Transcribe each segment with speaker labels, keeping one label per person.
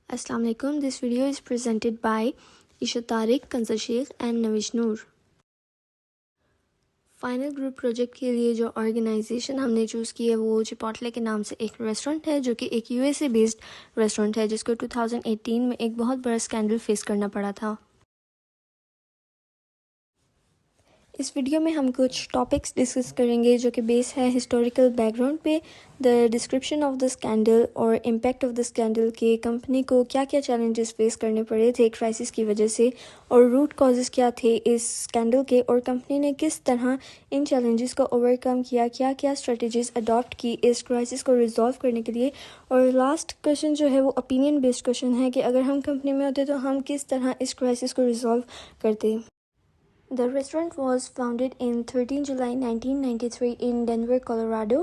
Speaker 1: Assalamu alaikum. This video is presented by Isha Tariq, Kansar Sheikh and Navish Noor. Final group project के लिए जो organisation हमने choose की है वो चिपोटले के नाम से एक रेस्टोरेंट है जो कि एक यूएसए बेस्ड रेस्टोरेंट है जिसको 2018 में एक बहुत बड़ा स्कैंडल फेस करना पड़ा था। इस वीडियो में हम कुछ टॉपिक्स डिस्कस करेंगे जो कि बेस है हिस्टोरिकल बैकग्राउंड पे, the description of the scandal और इम्पैक्ट ऑफ द स्कैंडल के कंपनी को क्या क्या चैलेंजेस फेस करने पड़े थे क्राइसिस की वजह से और रूट कॉजेज़ क्या थे इस स्कैंडल के और कंपनी ने किस तरह इन चैलेंजेस को ओवरकम किया, क्या क्या स्ट्रेटजीज अडॉप्ट की इस क्राइसिस को रिजॉल्व करने के लिए। और लास्ट क्वेश्चन जो है वो ओपिनियन बेस्ड क्वेश्चन है कि अगर हम कंपनी में होते तो हम किस तरह इस क्राइसिस को रिजॉल्व करते। The restaurant was founded in 13 July 1993 in Denver, Colorado.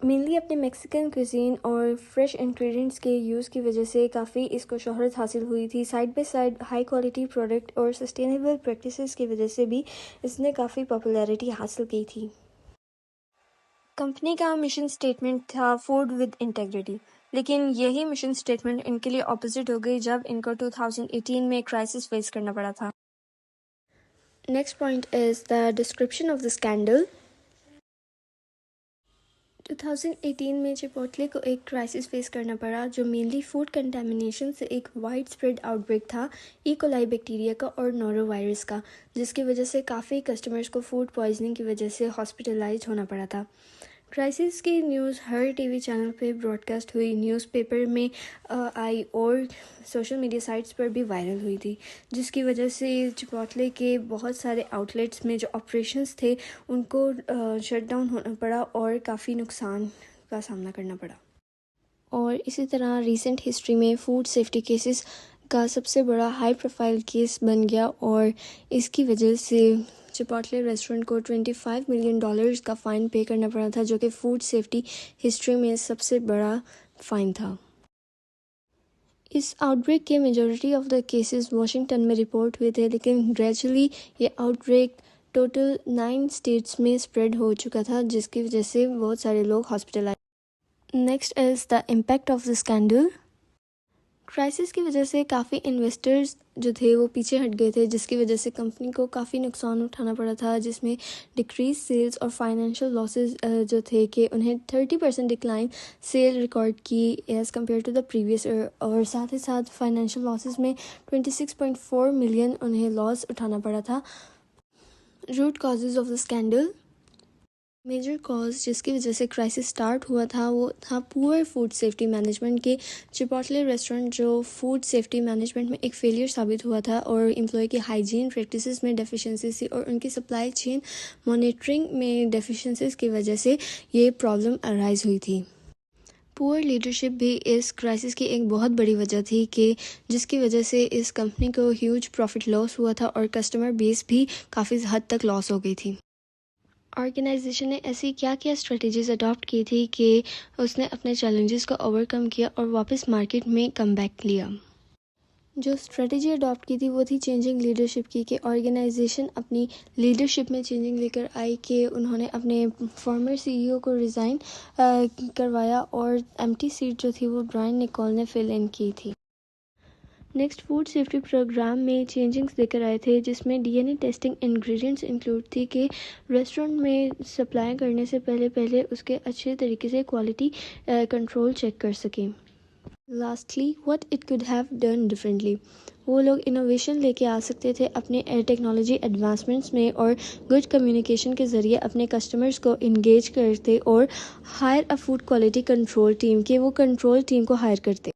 Speaker 1: Mainly अपने मेक्सिकन क्विजीन और फ्रेश इंग्रेडिएंट्स के यूज़ की वजह से काफ़ी इसको शोहरत हासिल हुई थी। Side by side high quality product और सस्टेनेबल प्रैक्टिसेस की वजह से भी इसने काफ़ी पॉपुलैरिटी हासिल की थी। कंपनी का मिशन स्टेटमेंट था फूड विद इंटेग्रिटी, लेकिन यही मिशन स्टेटमेंट इनके लिए ऑपोजिट हो गई जब इनको 2018 में क्राइसिस फेस करना पड़ा था। Next point is the description of the scandal. 2018 में चिपोटले को एक क्राइसिस फेस करना पड़ा जो मेनली फूड कंटामिनेशन से एक वाइड स्प्रेड आउटब्रेक था ई कोलाई बैक्टीरिया का और नोरोवायरस का, जिसकी वजह से काफ़ी कस्टमर्स को फूड पॉइजनिंग की वजह से हॉस्पिटलाइज होना पड़ा था। क्राइसिस की न्यूज़ हर टीवी चैनल पे ब्रॉडकास्ट हुई, न्यूज़पेपर में आई और सोशल मीडिया साइट्स पर भी वायरल हुई थी, जिसकी वजह से चिपोटले के बहुत सारे आउटलेट्स में जो ऑपरेशंस थे उनको शट डाउन होना पड़ा और काफ़ी नुकसान का सामना करना पड़ा। और इसी तरह रीसेंट हिस्ट्री में फूड सेफ्टी केसेस का सबसे बड़ा हाई प्रोफाइल केस बन गया और इसकी वजह से चिपोटले रेस्टोरेंट को $25 मिलियन का फ़ाइन पे करना पड़ा था, जो कि फूड सेफ्टी हिस्ट्री में सबसे बड़ा फ़ाइन था। इस आउटब्रेक के majority of the cases Washington में रिपोर्ट हुए थे, लेकिन ग्रेजुअली ये आउटब्रेक टोटल 9 स्टेट्स में स्प्रेड हो चुका था, जिसकी वजह से बहुत सारे लोग hospitalize. Next is the impact of the scandal. Crisis की वजह से काफ़ी इन्वेस्टर्स जो थे वो पीछे हट गए थे, जिसकी वजह से कंपनी को काफ़ी नुकसान उठाना पड़ा था, जिसमें डिक्रीज सेल्स और फाइनेंशियल लॉसेस जो थे कि उन्हें 30% डिक्लाइन सेल रिकॉर्ड की as compare to the previous year, और साथ ही साथ फाइनेंशियल लॉसेस में 26.4 मिलियन उन्हें लॉस उठाना पड़ा था। Root causes of the scandal. Major cause जिसकी वजह से क्राइसिस स्टार्ट हुआ था वो था पुअर फूड सेफ्टी मैनेजमेंट के। चिपोटले रेस्टोरेंट जो फूड सेफ्टी मैनेजमेंट में एक फेलियर साबित हुआ था और एम्प्लॉय की हाइजीन प्रैक्टिसेस में डेफिशिएंसीज थी और उनकी सप्लाई चेन मॉनिटरिंग में डेफिशिएंसीज की वजह से ये प्रॉब्लम अराइज हुई थी। पुअर लीडरशिप भी इस क्राइसिस की एक बहुत बड़ी वजह थी कि जिसकी वजह से इस कंपनी को ह्यूज प्रॉफिट लॉस हुआ था और कस्टमर बेस भी काफ़ी हद तक लॉस हो गई थी। ऑर्गेनाइजेशन ने ऐसी क्या क्या स्ट्रेटजीज अडॉप्ट की थी कि उसने अपने चैलेंजेस को ओवरकम किया और वापस मार्केट में कमबैक लिया। जो स्ट्रेटजी अडॉप्ट की थी वो थी चेंजिंग लीडरशिप की, कि ऑर्गेनाइजेशन अपनी लीडरशिप में चेंजिंग लेकर आई कि उन्होंने अपने फॉर्मर सीईओ को रिज़ाइन करवाया और एम्प्टी सीट जो थी वो ब्रायन निकोल ने फिल इन की थी। नेक्स्ट फूड सेफ्टी प्रोग्राम में चेंजिंग्स लेकर आए थे, जिसमें डीएनए टेस्टिंग इंग्रेडिएंट्स इंक्लूड थी कि रेस्टोरेंट में सप्लाई करने से पहले उसके अच्छे तरीके से क्वालिटी कंट्रोल चेक कर सकें। Lastly what it could have done differently. वो लोग इनोवेशन लेके आ सकते थे अपने टेक्नोलॉजी एडवांसमेंट्स में और गुड कम्युनिकेशन के ज़रिए अपने कस्टमर्स को इंगेज करते और हायर अ फूड क्वालिटी कंट्रोल टीम के वो कंट्रोल टीम को हायर करते।